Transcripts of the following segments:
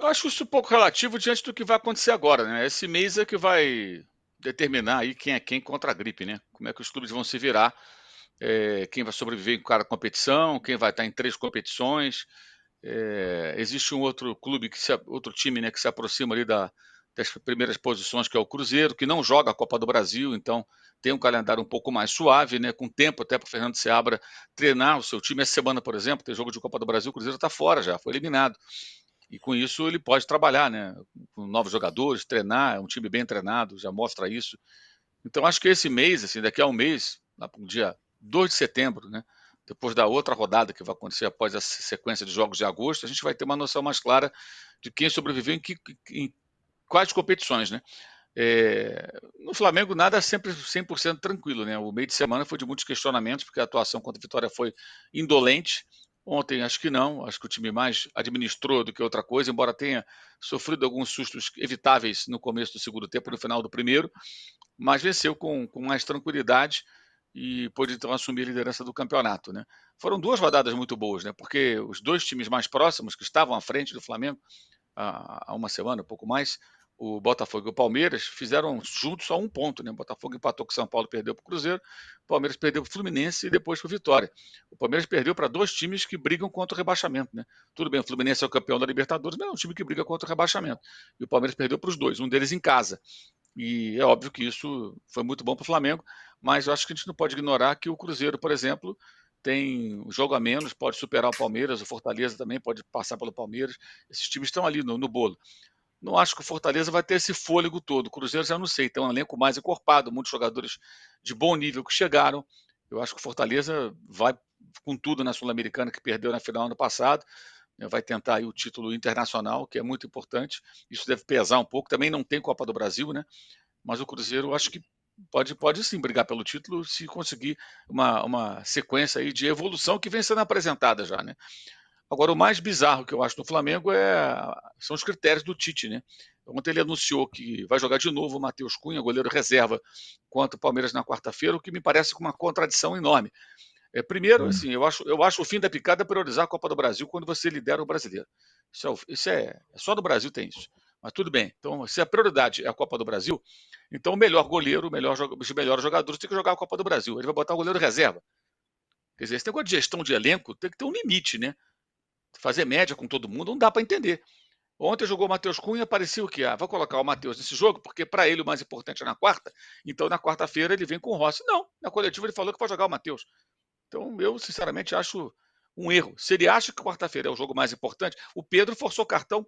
Eu acho isso um pouco relativo diante do que vai acontecer agora, né? Esse mês é que vai determinar aí quem é quem contra a gripe, né? Como é que os clubes vão se virar, quem vai sobreviver em cada competição, quem vai estar em 3 competições. Existe um outro clube, outro time, né, que se aproxima ali das primeiras posições, que é o Cruzeiro, que não joga a Copa do Brasil, então tem um calendário um pouco mais suave, né, com tempo até para o Fernando Seabra treinar o seu time. Essa semana, por exemplo, tem jogo de Copa do Brasil, o Cruzeiro está fora já, foi eliminado. E com isso ele pode trabalhar, né, com novos jogadores, treinar, é um time bem treinado, já mostra isso. Então acho que esse mês, assim, daqui a um mês, lá para o dia 2 de setembro, né, depois da outra rodada que vai acontecer após essa sequência de jogos de agosto, a gente vai ter uma noção mais clara de quem sobreviveu em quais competições, né? No Flamengo nada é sempre 100% tranquilo, né? O meio de semana foi de muitos questionamentos, porque a atuação contra a Vitória foi indolente. Ontem acho que não, acho que o time mais administrou do que outra coisa, embora tenha sofrido alguns sustos evitáveis no começo do segundo tempo, no final do primeiro, mas venceu com mais tranquilidade e pôde então assumir a liderança do campeonato, né? Foram 2 rodadas muito boas, né? Porque os 2 times mais próximos, que estavam à frente do Flamengo há uma semana, um pouco mais, o Botafogo e o Palmeiras, fizeram juntos só 1 ponto, né? O Botafogo empatou com o São Paulo, perdeu para o Cruzeiro, o Palmeiras perdeu para o Fluminense e depois para o Vitória. O Palmeiras perdeu para 2 times que brigam contra o rebaixamento, né? Tudo bem, o Fluminense é o campeão da Libertadores, mas é um time que briga contra o rebaixamento. E o Palmeiras perdeu para os 2, um deles em casa. E é óbvio que isso foi muito bom para o Flamengo, mas eu acho que a gente não pode ignorar que o Cruzeiro, por exemplo, tem um jogo a menos, pode superar o Palmeiras, o Fortaleza também pode passar pelo Palmeiras. Esses times estão ali no bolo. Não acho que o Fortaleza vai ter esse fôlego todo. O Cruzeiro já não sei, tem um elenco mais encorpado, muitos jogadores de bom nível que chegaram. Eu acho que o Fortaleza vai com tudo na Sul-Americana, que perdeu na final ano passado, né? Vai tentar aí o título internacional, que é muito importante. Isso deve pesar um pouco. Também não tem Copa do Brasil, né? Mas o Cruzeiro acho que pode sim brigar pelo título se conseguir uma sequência aí de evolução que vem sendo apresentada já, né? Agora, o mais bizarro que eu acho no Flamengo são os critérios do Tite, né? Ontem ele anunciou que vai jogar de novo o Matheus Cunha, goleiro reserva, contra o Palmeiras na quarta-feira, o que me parece com uma contradição enorme. Primeiro, assim, eu acho o fim da picada priorizar a Copa do Brasil quando você lidera o brasileiro. Isso é só no Brasil tem isso. Mas tudo bem. Então, se a prioridade é a Copa do Brasil, então o melhor goleiro, os melhores jogadores têm que jogar a Copa do Brasil. Ele vai botar o goleiro reserva. Quer dizer, esse negócio de gestão de elenco tem que ter um limite, né? Fazer média com todo mundo não dá para entender. Ontem jogou o Matheus Cunha, parecia o quê? Vou colocar o Matheus nesse jogo, porque para ele o mais importante é na quarta, então na quarta-feira ele vem com o Rossi. Não, na coletiva ele falou que vai jogar o Matheus. Então eu, sinceramente, acho um erro. Se ele acha que quarta-feira é o jogo mais importante, o Pedro forçou cartão,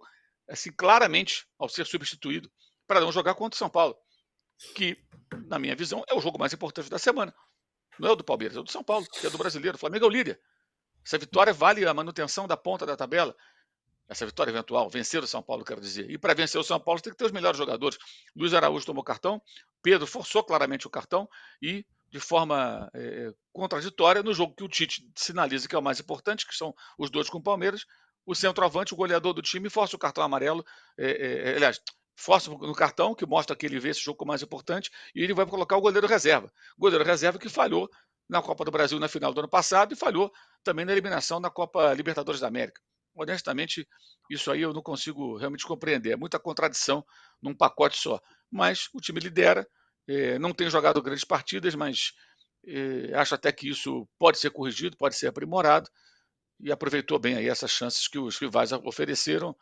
assim, claramente, ao ser substituído, para não jogar contra o São Paulo, que, na minha visão, é o jogo mais importante da semana. Não é o do Palmeiras, é o do São Paulo, que é do brasileiro. O Flamengo é o líder. Essa vitória vale a manutenção da ponta da tabela. Essa vitória eventual, vencer o São Paulo, quero dizer. E para vencer o São Paulo, tem que ter os melhores jogadores. Luiz Araújo tomou cartão, Pedro forçou claramente o cartão e, de forma contraditória, no jogo que o Tite sinaliza que é o mais importante, que são os 2 com o Palmeiras, o centroavante, o goleador do time, força o cartão amarelo, aliás, força no cartão, que mostra que ele vê esse jogo como mais importante, e ele vai colocar o goleiro reserva. O goleiro reserva que falhou na Copa do Brasil na final do ano passado e falhou também na eliminação da Copa Libertadores da América. Honestamente, isso aí eu não consigo realmente compreender. É muita contradição num pacote só. Mas o time lidera, não tem jogado grandes partidas, mas acho até que isso pode ser corrigido, pode ser aprimorado, e aproveitou bem aí essas chances que os rivais ofereceram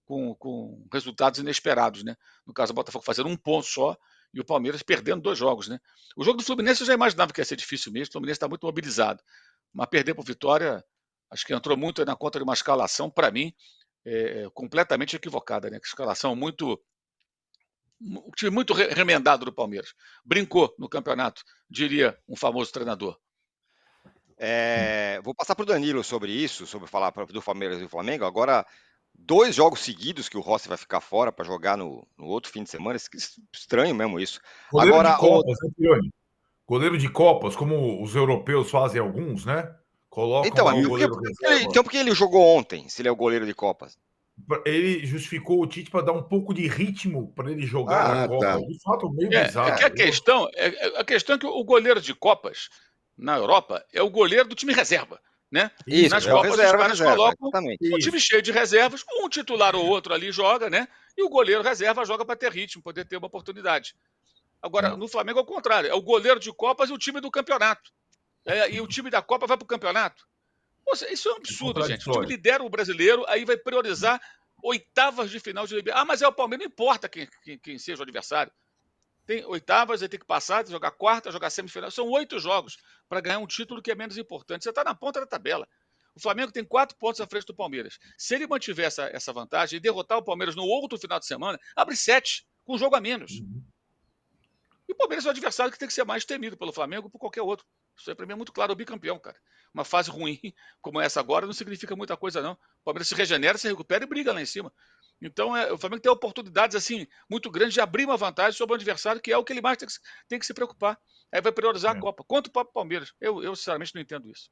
com resultados inesperados, né? No caso, o Botafogo fazendo 1 ponto só e o Palmeiras perdendo 2 jogos, né? O jogo do Fluminense eu já imaginava que ia ser difícil mesmo, o Fluminense está muito mobilizado, mas perder por Vitória, acho que entrou muito na conta de uma escalação, para mim, completamente equivocada, né? Escalação muito, um time muito remendado do Palmeiras. Brincou no campeonato, diria um famoso treinador. Vou passar para o Danilo sobre isso, sobre falar do Palmeiras e do Flamengo. Agora, 2 jogos seguidos que o Rossi vai ficar fora para jogar no outro fim de semana. Estranho mesmo isso. Goleiro Agora, de Copas, né, Pironi? Goleiro de Copas, como os europeus fazem alguns, né? Colocam então, lá o goleiro reserva. por que ele jogou ontem, se ele é o goleiro de Copas? Ele justificou o Tite para dar um pouco de ritmo para ele jogar na Copa. Tá. De fato, meio Que bizarro. a questão é que o goleiro de Copas na Europa é o goleiro do time reserva. né? Isso, Nas é o Copas os reserva, caras reserva, colocam exatamente. um time cheio de reservas, um titular ou outro ali joga, né? E o goleiro reserva joga para ter ritmo, poder ter uma oportunidade. Agora, no Flamengo é o contrário, é o goleiro de Copas e o time do campeonato. E o time da Copa vai para o campeonato. Poxa, isso é um É absurdo, gente. O time contraditório. lidera o brasileiro, aí vai priorizar oitavas de final de Libertadores. Ah, mas é o Palmeiras, não importa quem seja o adversário. Tem oitavas, aí tem que passar, tem que jogar quarta, jogar semifinal. São 8 jogos para ganhar um título que é menos importante. Você está na ponta da tabela. O Flamengo tem 4 pontos à frente do Palmeiras. Se ele mantiver essa vantagem e derrotar o Palmeiras no outro final de semana, abre 7, com um jogo a menos. E o Palmeiras é o adversário que tem que ser mais temido pelo Flamengo ou por qualquer outro. Isso aí para mim é muito claro, é o bicampeão, cara. Uma fase ruim como essa agora não significa muita coisa, não. O Palmeiras se regenera, se recupera e briga lá em cima. Então, o Flamengo tem oportunidades assim muito grandes de abrir uma vantagem sobre o adversário, que é o que ele mais tem que se preocupar. Aí vai priorizar a Copa. Quanto para o Palmeiras? Eu, sinceramente, não entendo isso.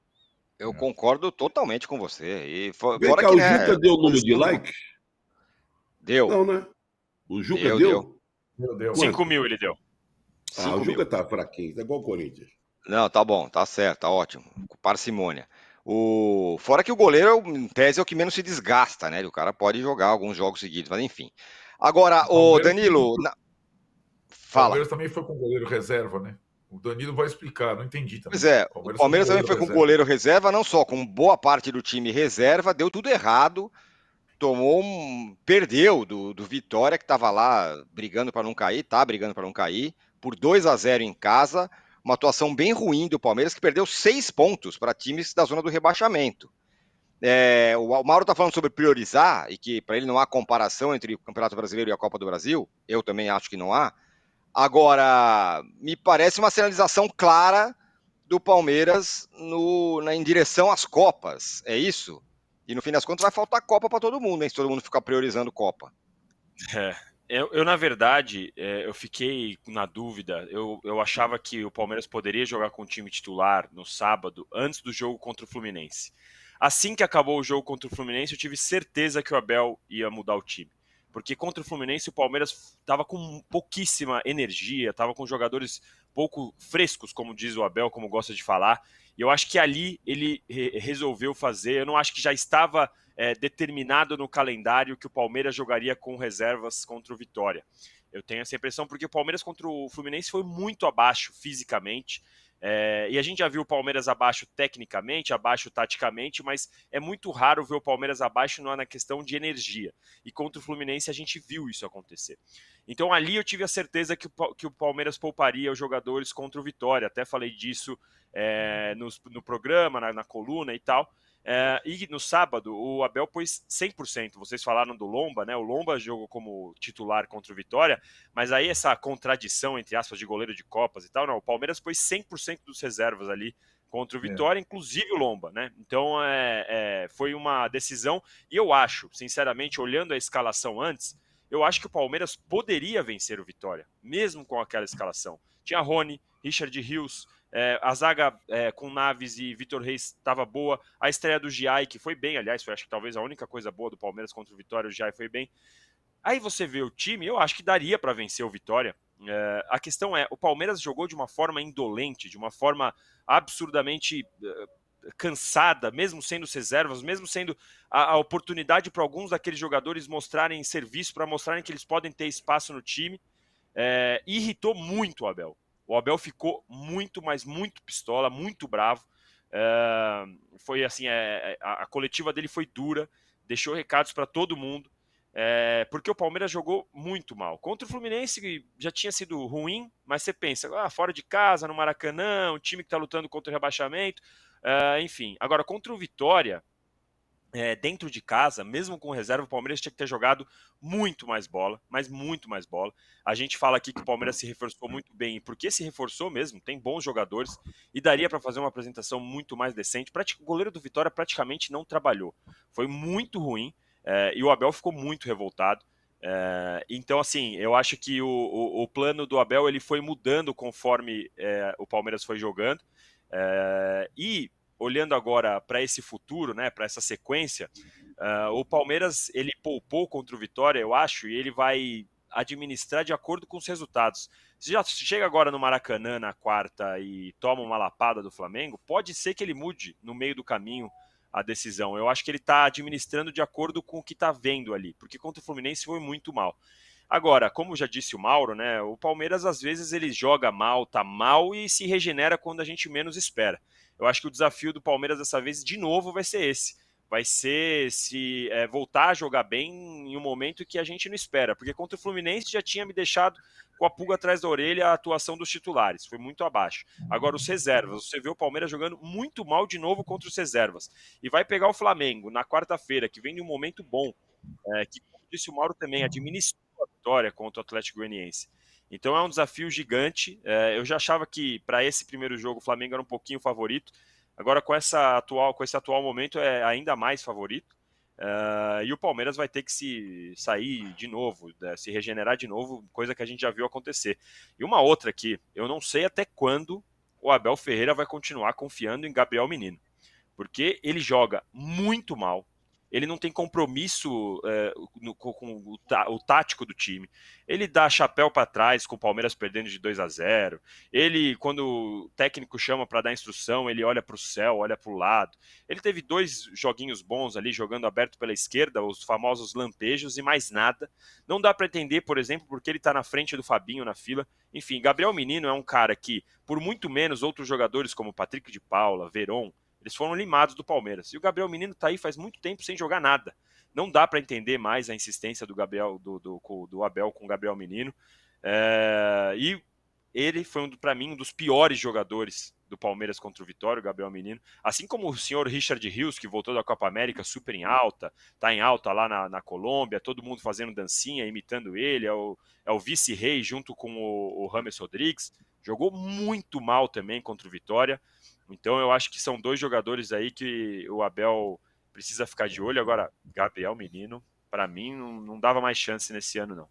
Eu concordo totalmente com você. E Vem fora cá, que, o né, Juca deu o número de posição like? deu, Não, né? O Juca deu, deu? deu. Meu Deus. 5 Quanto? mil ele deu. Ah, o 5 Juca mil. tá fraquinho, tá igual o Corinthians. Não, tá bom, tá certo, tá ótimo. Com parcimônia. Fora que o goleiro, em tese, é o que menos se desgasta, né? O cara pode jogar alguns jogos seguidos, mas enfim. Agora, o Danilo, fala. Palmeiras também foi com goleiro reserva, né? O Danilo vai explicar, não entendi também. Pois é, o Palmeiras também foi com reserva. goleiro reserva, não só, com boa parte do time reserva, deu tudo errado, perdeu do Vitória, que estava lá brigando para não cair, tá brigando para não cair, por 2-0 em casa, uma atuação bem ruim do Palmeiras, que perdeu 6 pontos para times da zona do rebaixamento. O Mauro está falando sobre priorizar, e que para ele não há comparação entre o Campeonato Brasileiro e a Copa do Brasil, eu também acho que não há. Agora, me parece uma sinalização clara do Palmeiras em direção às Copas, é isso? E no fim das contas vai faltar Copa para todo mundo, hein? Se todo mundo ficar priorizando Copa. Na verdade, eu fiquei na dúvida. Eu achava que o Palmeiras poderia jogar com o time titular no sábado, antes do jogo contra o Fluminense. Assim que acabou o jogo contra o Fluminense, eu tive certeza que o Abel ia mudar o time. Porque contra o Fluminense o Palmeiras estava com pouquíssima energia, estava com jogadores pouco frescos, como diz o Abel, como gosta de falar. E eu acho que ali ele resolveu fazer. Eu não acho que já estava determinado no calendário que o Palmeiras jogaria com reservas contra o Vitória. Eu tenho essa impressão porque o Palmeiras contra o Fluminense foi muito abaixo fisicamente. E a gente já viu o Palmeiras abaixo tecnicamente, abaixo taticamente, mas é muito raro ver o Palmeiras abaixo na questão de energia. E contra o Fluminense a gente viu isso acontecer. Então ali eu tive a certeza que o Palmeiras pouparia os jogadores contra o Vitória. Até falei disso no programa, na coluna e tal. E no sábado o Abel pôs 100%. Vocês falaram do Lomba, né? O Lomba jogou como titular contra o Vitória, mas aí essa contradição, entre aspas, de goleiro de Copas e tal, não. O Palmeiras pôs 100% dos reservas ali contra o Vitória, inclusive o Lomba, né? Então foi uma decisão, e eu acho, sinceramente, olhando a escalação antes, eu acho que o Palmeiras poderia vencer o Vitória, mesmo com aquela escalação. Tinha Rony, Richard Rios, a zaga com Naves e Vitor Reis estava boa. A estreia do Giai, que foi bem, aliás, foi acho que talvez a única coisa boa do Palmeiras contra o Vitória, o Giai foi bem. Aí você vê o time, eu acho que daria para vencer o Vitória. A questão o Palmeiras jogou de uma forma indolente, de uma forma absurdamente cansada, mesmo sendo reservas, mesmo sendo a oportunidade para alguns daqueles jogadores mostrarem serviço, para mostrarem que eles podem ter espaço no time. Irritou muito o Abel. O Abel ficou muito, mas muito pistola, muito bravo. Foi assim, a coletiva dele foi dura, deixou recados para todo mundo, porque o Palmeiras jogou muito mal. Contra o Fluminense já tinha sido ruim, mas você pensa, fora de casa, no Maracanã, um time que está lutando contra o rebaixamento, enfim. Agora, contra o Vitória, dentro de casa, mesmo com reserva, o Palmeiras tinha que ter jogado muito mais bola, mas muito mais bola. A gente fala aqui que o Palmeiras se reforçou muito bem, e porque se reforçou mesmo, tem bons jogadores, e daria para fazer uma apresentação muito mais decente. O goleiro do Vitória praticamente não trabalhou. Foi muito ruim, e o Abel ficou muito revoltado. Então, assim, eu acho que o plano do Abel ele foi mudando conforme o Palmeiras foi jogando, e olhando agora para esse futuro, né, para essa sequência, o Palmeiras ele poupou contra o Vitória, eu acho, e ele vai administrar de acordo com os resultados. Se já chega agora no Maracanã na quarta e toma uma lapada do Flamengo, pode ser que ele mude no meio do caminho a decisão. Eu acho que ele está administrando de acordo com o que está vendo ali, porque contra o Fluminense foi muito mal. Agora, como já disse o Mauro, né, o Palmeiras às vezes ele joga mal, tá mal e se regenera quando a gente menos espera. Eu acho que o desafio do Palmeiras dessa vez, de novo, vai ser esse. Vai ser se voltar a jogar bem em um momento que a gente não espera. Porque contra o Fluminense já tinha me deixado com a pulga atrás da orelha a atuação dos titulares. Foi muito abaixo. Agora, os reservas. Você vê o Palmeiras jogando muito mal de novo contra os reservas. E vai pegar o Flamengo na quarta-feira, que vem de um momento bom. Que, como disse o Mauro também, administrou a vitória contra o Atlético Goianiense. Então é um desafio gigante. Eu já achava que para esse primeiro jogo o Flamengo era um pouquinho favorito. Agora com esse atual momento é ainda mais favorito. E o Palmeiras vai ter que se sair de novo, se regenerar de novo, coisa que a gente já viu acontecer. E uma outra aqui, eu não sei até quando o Abel Ferreira vai continuar confiando em Gabriel Menino. Porque ele joga muito mal. Ele não tem compromisso com o tático do time. Ele dá chapéu para trás com o Palmeiras perdendo de 2-0. Ele, quando o técnico chama para dar instrução, ele olha para o céu, olha para o lado. Ele teve 2 joguinhos bons ali, jogando aberto pela esquerda, os famosos lampejos e mais nada. Não dá para entender, por exemplo, porque ele está na frente do Fabinho na fila. Enfim, Gabriel Menino é um cara que, por muito menos outros jogadores como Patrick de Paula, Veron, eles foram limados do Palmeiras. E o Gabriel Menino tá aí faz muito tempo sem jogar nada. Não dá para entender mais a insistência do Abel com o Gabriel Menino. E ele foi, para mim, um dos piores jogadores do Palmeiras contra o Vitória, o Gabriel Menino. Assim como o senhor Richard Rios, que voltou da Copa América super em alta, tá em alta lá na Colômbia, todo mundo fazendo dancinha, imitando ele, é o vice-rei junto com o James Rodrigues. Jogou muito mal também contra o Vitória. Então eu acho que são 2 jogadores aí que o Abel precisa ficar de olho. Agora, Gabriel Menino, para mim, não dava mais chance nesse ano, não.